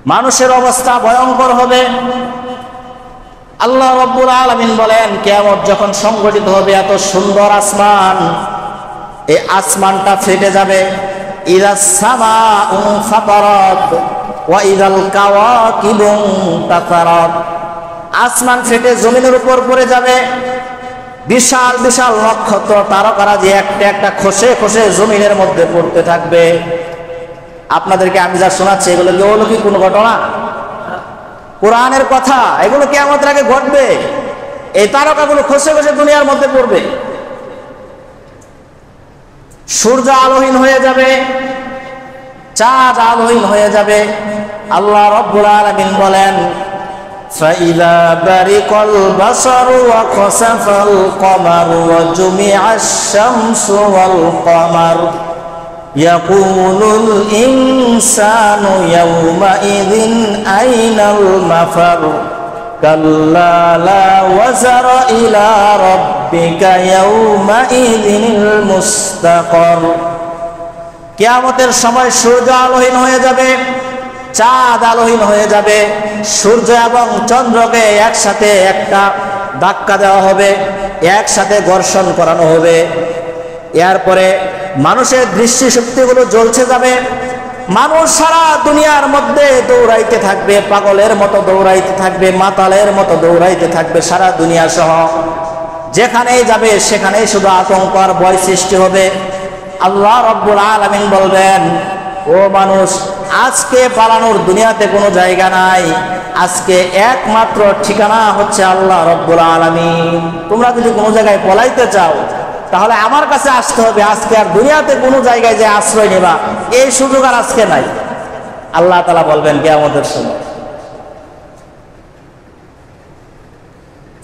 মানুষের অবস্থা ভয়ঙ্কর হবে। আল্লাহ রাব্বুল আলামিন বলেন, কিয়ামত যখন সংঘটিত হবে, এত সুন্দর আসমান, এই আসমানটা ফেটে যাবে। ইযাস সামাউ ফাতারাত ওয়া ইযাল কাওয়াকিবু তাসারাত। আসমান ফেটে জমিনের উপর পড়ে যাবে। বিশাল বিশাল নক্ষত্র তারকারা যে একটা একটা খসে খসে জমিনের মধ্যে পড়তে থাকবে। আপনাদেরকে আমি যা শোনাচ্ছি এগুলো কি অলৌকিক কোনো ঘটনা? কোরআনের কথা। এগুলো কিয়ামতের আগে ঘটবে। এই তারকাগুলো খসে খসে দুনিয়ার মধ্যে পড়বে। সূর্য আলোহীন হয়ে যাবে, চাঁদ আলোহীন হয়ে যাবে। আল্লাহ রাব্বুল আলামিন বলেন, فَإِذَا بَرِقَ الْبَصَرُ وَخَسَفَ الْقَمَرُ وَجُمِعَ الشَّمْسُ وَالْقَمَرُ يَقُولُ الْإِنسَانُ يَوْمَئِذٍ أَيْنَ الْمَفَرُّ كَلَّا لَا وَزَرَ إِلَى رَبِّكَ يَوْمَئِذٍ الْمُسْتَقَرُّ। কিয়ামতের সময় সূর্য আলোহীন হয়ে যাবে, চাঁদ আলোহীন হয়ে যাবে। সূর্য এবং চন্দ্রকে একসাথে একটা ধাক্কা দেওয়া হবে, একসাথে ঘর্ষণ করানো হবে। এরপরে মানুষের দৃষ্টিশক্তিগুলো জ্বলছে যাবে। মানুষ সারা দুনিয়ার মধ্যে দৌড়াইতে থাকবে, পাগলের মতো দৌড়াইতে থাকবে, মাতালের মতো দৌড়াইতে থাকবে সারা দুনিয়া সহ। যেখানেই যাবে সেখানেই শুধু আতঙ্ক আর ভয় সৃষ্টি হবে। আল্লাহ রাব্বুল আলামিন বলবেন, ও মানুষ, আজকে পালানোর দুনিয়াতে কোনো জায়গা নাই। আজকে একমাত্র ঠিকানা হচ্ছে আল্লাহ রাব্বুল আলামিন। তোমরা যদি কোনো জায়গায় পলাইতে চাও তাহলে আমার কাছে আসতে হবে। আজকে আর দুনিয়াতে কোনো জায়গায় যে আশ্রয় নেবা এই সুযোগ আর আজকে নাই। আল্লাহ তাআলা বলবেন কিয়ামতের সময়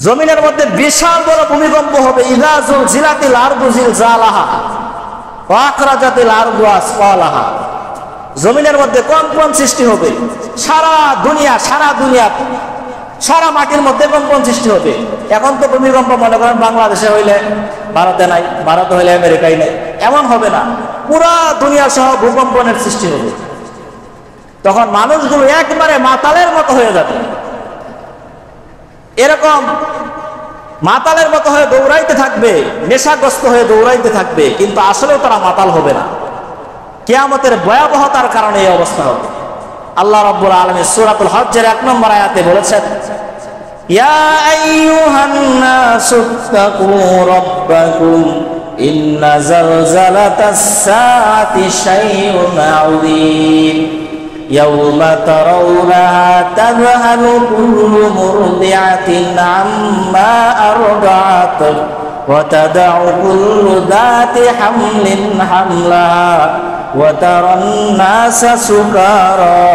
জমিনের মধ্যে বিশাল বড় ভূমিকম্প হবে। ইযা যুলজিলাতিল আরদু জিলজালাহা ওয়া আখরাজাতিল আরদু আসফালাহা। জমিনের মধ্যে কম্পন সৃষ্টি হবে। সারা দুনিয়া সারা মাটির মধ্যে কম্পন সৃষ্টি হবে। এখন তো ভূমিকম্প মনে করেন বাংলাদেশে হইলে ভারতে নাই, ভারতে হইলে আমেরিকায় নেই, এমন হবে না। পুরা দুনিয়া সহ ভূকম্পনের সৃষ্টি হবে। তখন মানুষগুলো একবারে মাতালের মতো হয়ে যাবে। এরকম মাতালের মতো হয়ে দৌড়াইতে থাকবে, নেশাগ্রস্ত হয়ে দৌড়াইতে থাকবে, কিন্তু আসলেও তারা মাতাল হবে না। কিয়ামতের ভয়াবহতার কারণে এই অবস্থা হবে। আল্লাহ রাব্বুল আলামিন সূরাতুল হজ্জের 1 নম্বর আয়াতে বলেছেন, ইয়া আইয়ুহান নাসু তাকু রাব্বাকুম ইন্না যালজালাতাস সাআতি শাইউন আযীম ইয়াওমা তারাউনাহা তাযহালু কুল্লু মুরদিআতিন আম্মা আরদাআত ওয়া তাদউ কুল্লু যাতি হামলিন হামলাহা وترى الناس سكارى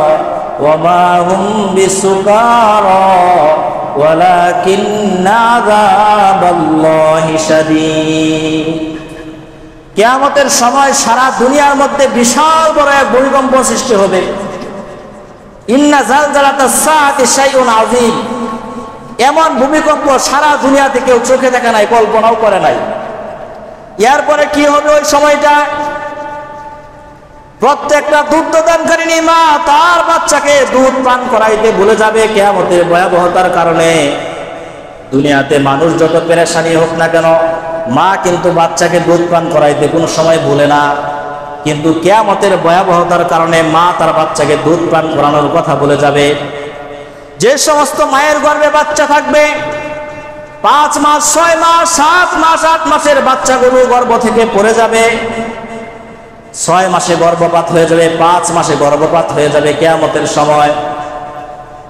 وما هم بسكارى ولكن عذاب الله شديد। কিয়ামতের সময় সারা দুনিয়ার মধ্যে বিশাল বড় এক ভূমিকম্প সৃষ্টি হবে। ইন্না যালজালাতাস সাআতি শাইউন আযীম। এমন ভূমিকম্প সারা দুনিয়াতে কেউ চোখে দেখে নাই, কল্পনাও করে নাই। এরপরে কি হবে ওই সময়টা? প্রত্যেকটা দুগ্ধদানকারিণী মা তার বাচ্চাকে দুধ পান করাইতে ভুলে যাবে কিয়ামতের ভয়াবহতার কারণে। দুনিয়াতে মানুষ যত পেরেশানি হোক না কেন, মা কিন্তু বাচ্চাকে দুধ পান করাইতে কোনো সময় ভুলে না। কিন্তু কিয়ামতের ভয়াবহতার কারণে মা তার বাচ্চাকে দুধ পান করানোর কথা ভুলে যাবে। যে সমস্ত মায়ের গর্ভে বাচ্চা থাকবে, 5 মাস 6 মাস 7 মাস 8 মাসের বাচ্চাগুলো গর্ভ থেকে পড়ে যাবে। 6 মাসে গর্ভপাত হয়ে যাবে, 5 মাসে গর্ভপাত হয়ে যাবে কিয়ামতের সময়।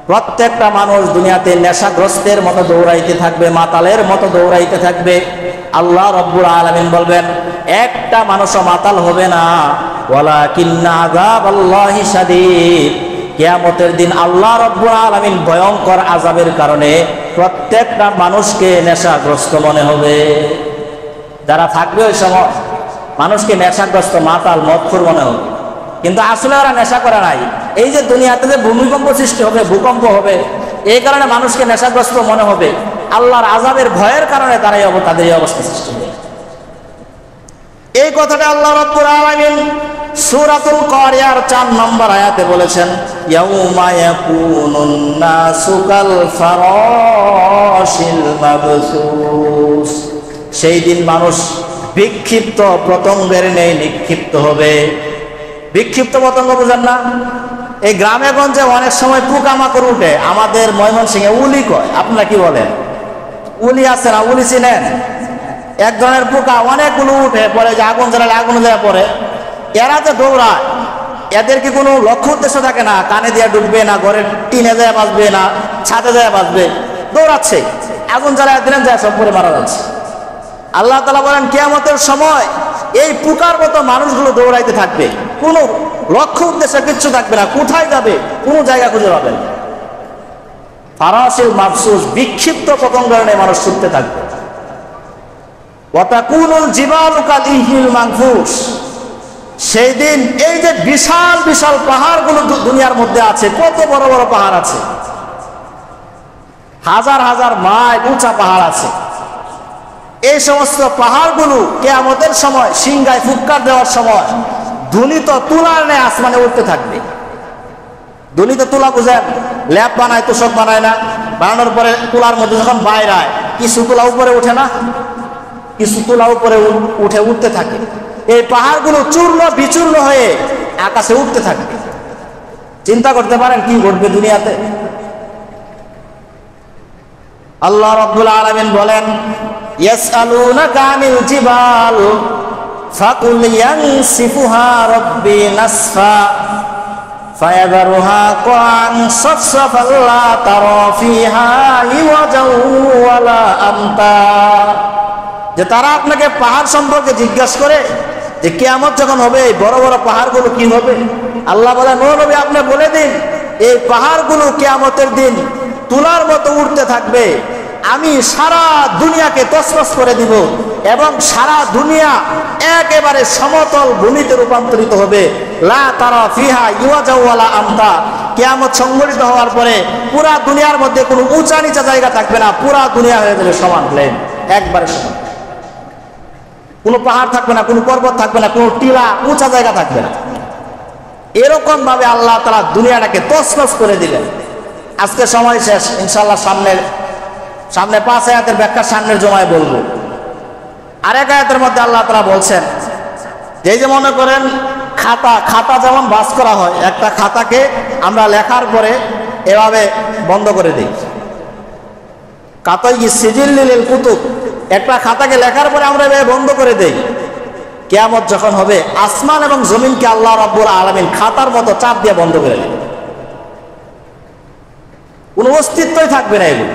প্রত্যেকটা মানুষ দুনিয়াতে নেশাগ্রস্তের মতো দৌড়াইতে থাকবে, মাতালের মতো দৌড়াইতে থাকবে। আল্লাহ রাব্বুল আলামিন বলবেন, একটা মানুষও মাতাল হবে না। ওয়ালাকিন্না আযাবাল্লাহি শাদীদ। কিয়ামতের দিন আল্লাহ রাব্বুল আলামিন ভয়ঙ্কর আযাবের কারণে প্রত্যেকটা মানুষকে নেশাগ্রস্ত মনে হবে। যারা থাকবে ওই সময় মানুষকে নেশাগ্রস্ত, মাতাল, মদখোর মনে হবে, কিন্তু আসলে ওরা নেশা করে নাই। এই যে দুনিয়াতে যে ভূমিকম্প সৃষ্টি হবে, ভূকম্প হবে, এই কারণে মানুষকে নেশাগ্রস্ত মনে হবে। আল্লাহর আযাবের ভয়ের কারণে তাদের এই অবস্থা সৃষ্টি হবে। এই কথাটা আল্লাহ রাব্বুল আলামিন সূরাতুল কারিয়ার 4 নম্বর আয়াতে বলেছেন, ইয়াউমা ইয়াকুনুন নাসু কাল ফারাশিল মাবসুস, সেই দিন মানুষ বিক্ষিপ্ত পতঙ্গের ন্যায় নিক্ষিপ্ত হবে। বিক্ষিপ্ত পতঙ্গ বুঝেন না? এই গ্রামে গঞ্জে অনেক সময় পোকামাকড় উঠে, আমাদের ময়মনসিংহে উলি কয়, আপনারা কি বলেন? উলি আছে না? উলি চিনেন? এক ধরনের পোকা অনেকগুলো উঠে পরে, যে আগুন জ্বালালে আগুন জ্বালা পড়ে, এরা যে দৌড়ায়, এদের কি কোনো লক্ষ্য উদ্দেশ্য থাকে না? কানে দিয়ে ঢুকবে না, ঘরের টিনে যায় বাঁচবে না, ছাদে যায় বাঁচবে, দৌড়াচ্ছে, আগুন জ্বালায় দিলেন যায় সব পরে মারা যাচ্ছে। আল্লাহ তাআলা বলেন কিয়ামতের সময় এই পোকার মতো মানুষগুলো দৌড়াইতে থাকবে, কোনো লক্ষ্য উদ্দেশ্য কিচ্ছু থাকবে না, কোথায় যাবে কোনো জায়গা খুঁজে পাবে না। ফারাশিল মাবসুস, বিক্ষিপ্ত পতঙ্গের ন্যায় মানুষ ছুটতে থাকবে। ওয়া তাকুনুল জিবালু কাল-ইহিল মানফুস, সেই দিন এই যে বিশাল বিশাল পাহাড়গুলো দুনিয়ার মধ্যে আছে, কত বড় বড় পাহাড় আছে, হাজার হাজার মাইল উঁচা পাহাড় আছে, এই সমস্ত পাহাড়গুলো কিয়ামতের সময় সিংহায় ফুৎকার দেওয়ার সময় ধুনিত তুলার ন্যায় আসমানে উঠতে থাকবে। ধুনিত তুলা বুঝেন? ল্যাপ বানায়, তোষক বানায় না, বানানোর পরে তুলার মধ্যে যখন বাইরে হয়, কিছু তুলা উপরে উঠে না, কিছু তুলা উপরে উঠতে থাকে। এই পাহাড়গুলো চূর্ণ বিচূর্ণ হয়ে আকাশে উঠতে থাকবে। চিন্তা করতে পারেন কি ঘটবে দুনিয়াতে? আল্লাহ রাব্বুল আলামিন বলেন, ইয়াসআলুনাকা আনিল জিবাল ফাকুল ইয়ানসিফুহা রাব্বি নাসফা ফায়াযারুহা কা'আন সাফসাফান লা তারা ফিহা ইওয়াজাও ওয়ালা আমতা। যে তারা আপনাকে পাহাড় সম্পর্কে জিজ্ঞাসা করে যে কিয়ামত যখন হবে এই বড় বড় পাহাড়গুলো কি হবে, আল্লাহ বলেন, ও নবী আপনি বলে দিন, এই পাহাড়গুলো কিয়ামতের দিন তুলার মতো উঠতে থাকবে, আমি সারা দুনিয়াকে তছনছ করে দিব এবং সারা দুনিয়া একেবারে সমতল ভূমিতে রূপান্তরিত হবে। লা তারা ফিহা ইওয়াজা ওয়ালা আমতা, কিয়ামত সংঘটিত হওয়ার পরে পুরা দুনিয়ার মধ্যে কোনো উঁচা নিচা জায়গা থাকবে না, পুরা দুনিয়া হয়ে যাবে সমান প্লেন, একবারে সমান, কোনো পাহাড় থাকবে না, কোনো পর্বত থাকবে না, কোনো টিলা উঁচা জায়গা থাকবে না। এরকম ভাবে আল্লাহ তাআলা দুনিয়াটাকে তছনছ করে দিলেন। আজকে সময় শেষ, ইনশাআল্লাহ সামনে 5 আয়াতের ব্যাখ্যা সামনের জমায় বলবো। আরেক আয়াতের মধ্যে আল্লাহ তাআলা বলছেন যে, এই যে মনে করেন খাতা যেমন ভাঁজ করা হয়, একটা খাতাকে আমরা লেখার পরে এভাবে বন্ধ করে দিই, কাতাই সিজিল্লিল কুতুব, একটা খাতাকে লেখার পরে আমরা এভাবে বন্ধ করে দেই। কিয়ামত যখন হবে আসমান এবং জমিনকে আল্লাহ রাব্বুল আলামিন খাতার মতো চাপ দিয়ে বন্ধ করে দেবে, কোনো অস্তিত্বই থাকবে না এগুলো।